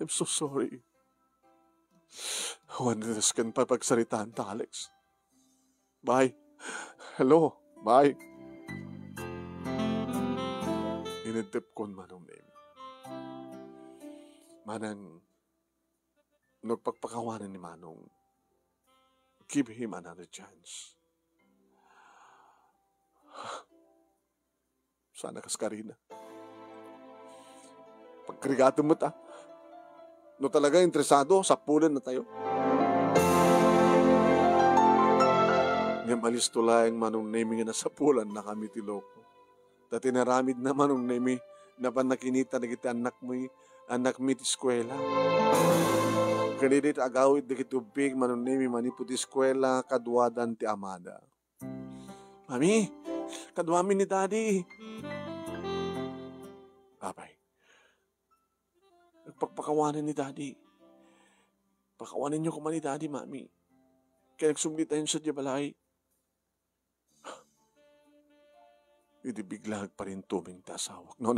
I'm so sorry. Wandas kan pa pagsaritaan ta, Alex. Bye. Hello. Bye. Inintip ko manong name. Manang nagpagpakawanan ni Manong. Give him another chance. Sana kaskarina. Pagkarigato mo ta. No talaga interesado, sapulan na tayo. Nga malis tulayang Manong Nemi nga nasapulan na kami ti loko. Dati naramid na Manong Nemi na panakinita na kita anak mi ti eskwela. Kanidit agawid na kitubig Manong Nemi manipo ti eskwela kadwadan ti amada. Mami, kadwami ni Daddy. Abay. Nagpagpakawanan ni Daddy. Pakawanan niyo kuman ni Daddy, Mami. Kaya nagsumli tayo sa Diabalay. Hindi bigla pa rin tuming tasawak. No.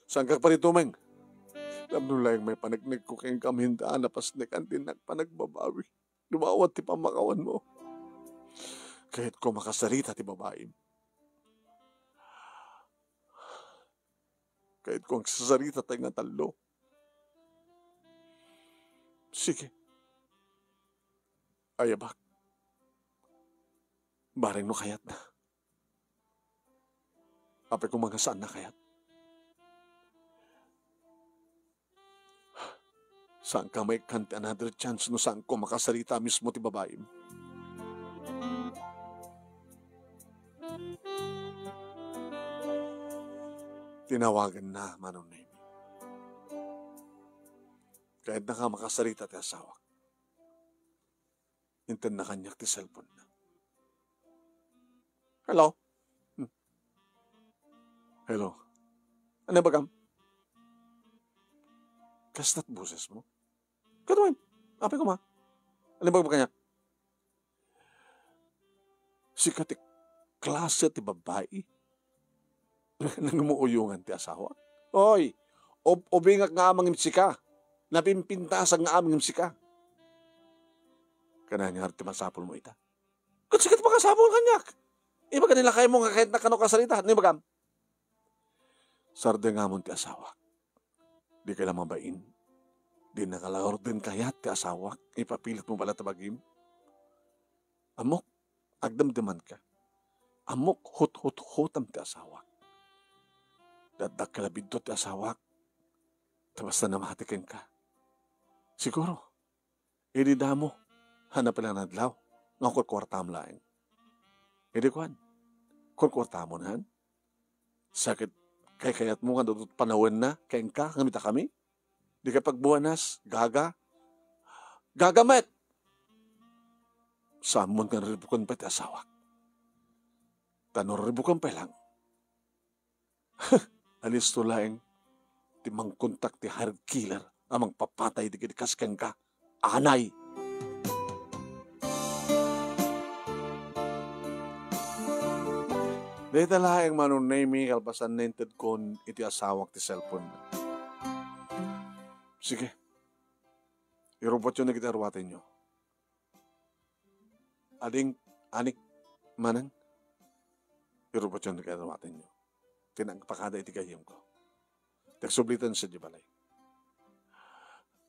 Saan ka pa rin tuming? Alam nung lang may panagnig ko kayong kamindaan na pasnik ang tinagpanagbabawi. Lumawat ti pamakawan mo. Kahit ko makasarita ti babae. Kahit ko ang sasarita tayo nga talo. Sige. Ayabak. Bareng no kayat na. Apay kung mga saan na kayat. Saan ka may another chance no saan ko makasarita mismo ti babae. Tinawagan na Manong Nemi. Kahit na ka makasalita ti asawa. Intan na kanyak ti cellphone na. Hello? Hello? Ano ba kam? Kastat boses mo? Katuwin, api ko ma. Ano ba kanya? Sikat ti klase ti babae. Nangumuuyungan ti asawa. Oy, obingak nga amang imsika. Napimpintasag nga amang imsika. Kananyar ti masapol mo ita. Sikat pa kasapol kanyak. Iba kanila kayo mo nga kahit na kano kasalita. Ano ba kam? Sarde nga mo ti asawa. Di ka lang mabain. Di nakalawar din kayat ti asawa. Ipapilit mo pala tabagim. Amok, agdamdaman ka. Amok, hut-hut-hutam ti asawa. Dadak kalabidto ti asawa. Tabas na namatikin ka. Siguro, idida mo. Hanap lang nadlaw. Nga kwartam laing. Idi kuhan. Kwartam mo na. Sakit kayat mo nga doon panawin na. Kain ka, ngamita kami. Di ka pagbuwanas, gagamet. Samon ka naribukan pa ti asawa. Tanoribukan pa lang. Alis to laing timang kontak ti hard killer amang papatay di kaskan ka. Anay. Dito laing manunaymi kalpasan nented kon iti asawak ti cellphone. Sige. Irupot yun na kita arwatin nyo. Anik, manan. Irupot yun na kita arwatin nyo. Tinagpakada iti kayem ko. Tagsublitan sa di balay.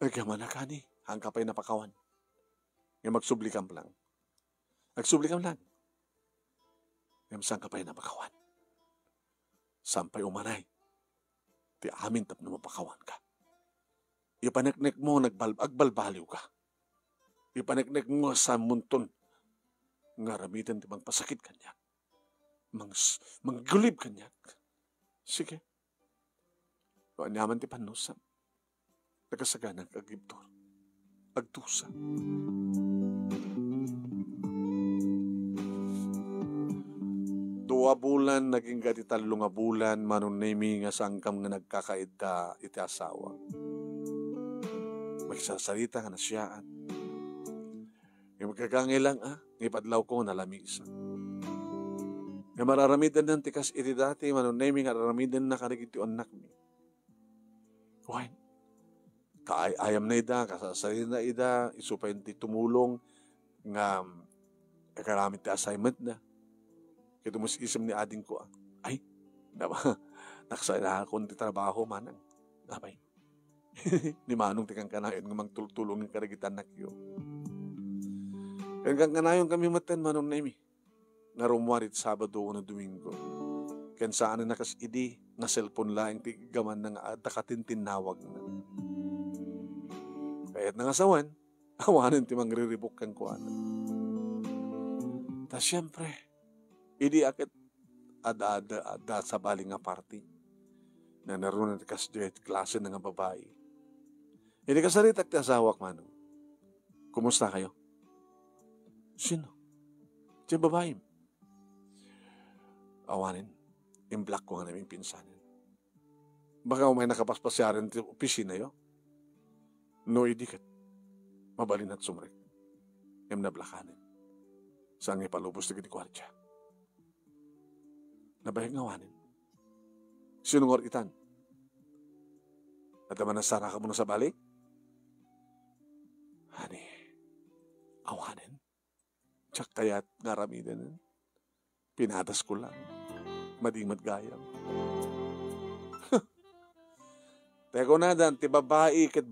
Nagkaman na ka ni. Hangka pa'y napakawan. Nga magsublikam lang. Nagsublikam lang. Nga saan ka pa'y napakawan. Sampay umanay. Ti amin tap na mapakawan ka. Ipaneknek mo, agbalbaliw ka. Ipaneknek mo sa munton. Nga ramitan ti bang pasakit kanyak. Manggulib kanyak. Sige. Kung anyaman ti panusam. Nakasaganang agibtor. Agdusa. Dua bulan, naging gati talong nga bulan, manunaymi nga sangkam nga nagkakaida iti asawa. Magsasalita nga nasyaan. Yung magkakangilang ipadlaw ko nalamisa. Nga mararamidan ng tikas iti dati, manunaymi nga raramidan na karigiti onak mi. Why? Kaayam na ida, kasasalin na ida, isupay ti tumulong, nga karamit ti assignment na. Kaya isip ni ading ko, ay, nakasaya akong ti trabaho manang. Napay. Ni manong tikang kanayon, nga magtulong ng karagitan na kiyo. Kaya kanayon kami matan, manong naimi. Narumwarit Sabado o na Domingo. Kaya saan na nakas idi, na cellphone lang, tigaman na nga, takatintinawag na. Kaya't nangasawan, awanan ti mangriribok kang kuwan. Ta siyempre, idi akit ada sa baling nga party na naroon na kas duet klase na nga babae. Hindi ka saritak ti asawak manong. Kumusta kayo? Sino? Siya babae. Awanin. Imblock ko nga namin pinsanin. Baka may nakapaspasyaren ti opisina yo. No idikat. Mabalin at sumrek. Em na blakanin. Saan nga palubos na kwartya. Nabayag ngawanin. Sinungor itan. At naman nasara ka muna sa balik? Hani, awanin. Tsak kaya't naramidan. Pinatas ko lang. Mading matgayam. Teko na dan, ti babae ket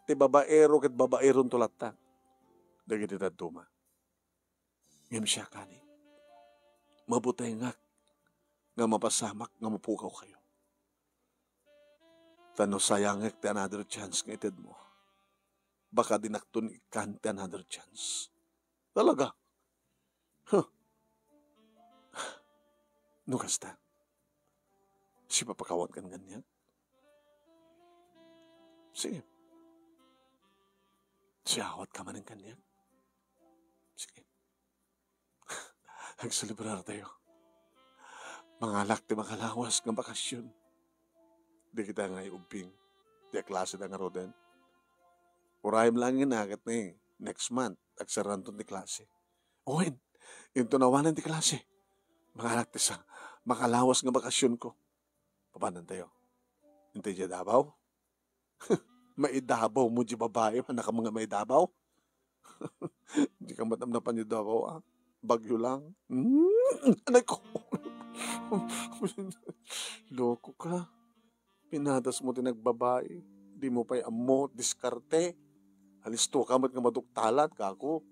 ti babaero ket babaeron tulata. Dagiti taduma. Ngem siya kani. Mabutay nga mapasamak nga mapukaw kayo. Tano sayangek ti another chance nga ited mo. Baka dinakton ikan ti another chance. Talaga. Nukas ta. Si papakawan kan ganyan. Sige. Siyawat ka man ng kanya. Sige. Agsalibrar tayo. Mangalak ti makalawas ng bakasyon. Di kita nga iubing. Di klase na nga roden. Urayim lang yun agad na next month. Agsaranton ti klase. Owen, yung tunawanan ti klase. Mangalak ti sa makalawas ng bakasyon ko. Papanan tayo. Hintay dya Davao? Maidabaw mo di babae. Anak ka mga maidabaw? Hindi ka matamnapan yung Davao, ah. Bagyo lang. Anay ko. Loko ka. Pinadas mo tinagbabae. Di mo pa'y amo, diskarte. Halisto ka mat nga maduktalat, kako.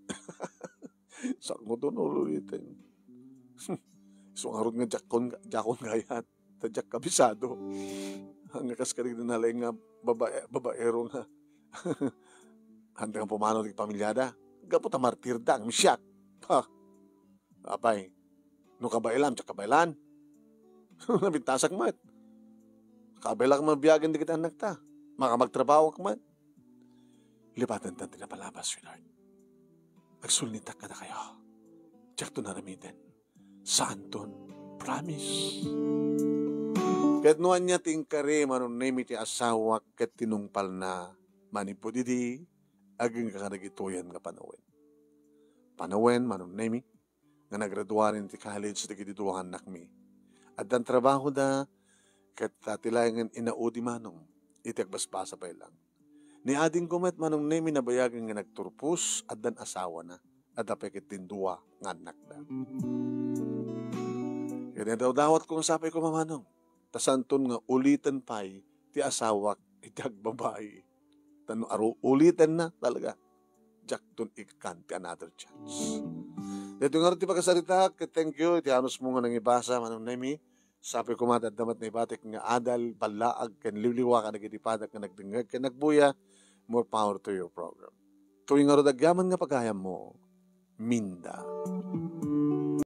Sak mo doon ulitin. So nga ron nga jakon gayat. Tadyak kabisado. Hanggang kaskarig na nalay nga babaero nga. Handa nga pumano ng pamilyada. Gapot ang martirda, ang misyak. Ha? Apay, no kabailan, tsak kabailan. Nabintasak mat. Kabaila ka mabiyagan di kita anak ta. Makamagtrabaho ka mat. Lipatan tan tinapalabas, sweetheart. Agsulnitak ka na kayo. Tsak to naramitin. Santon, promise. Kat nuan niya tingkari manon name iti asawa kat tinungpal na manipudidi aging kakaragituyan nga panawin. Panawin manon name nga nagraduarin ti college ti kitiduangan nakmi. At ang trabaho da kat tilayangan inaudi manong iti agbasbasa pa ilang. Ni ading kumet manong name nabayagan nga nagturpus at dan asawa na at apay kitindua nga anak da. Kaya daw dawat kong sapay ko mamanong. Tasanton nga ulitan pa'y ti asawak iti agbabae. Tano ulitan na talaga. Jakton ikan ti another chance. Dito nga rin ti pagkasarita, thank you, iti anos mo nga nang ibasa, manong nemi, sabi ko matadamat na ibatik nga adal, balaag, kan liwliwa ka nagitipadak, ka nagdingag, ka nagbuya, more power to your program. Tuwing nga rin agyaman nga pagayam mo, Minda.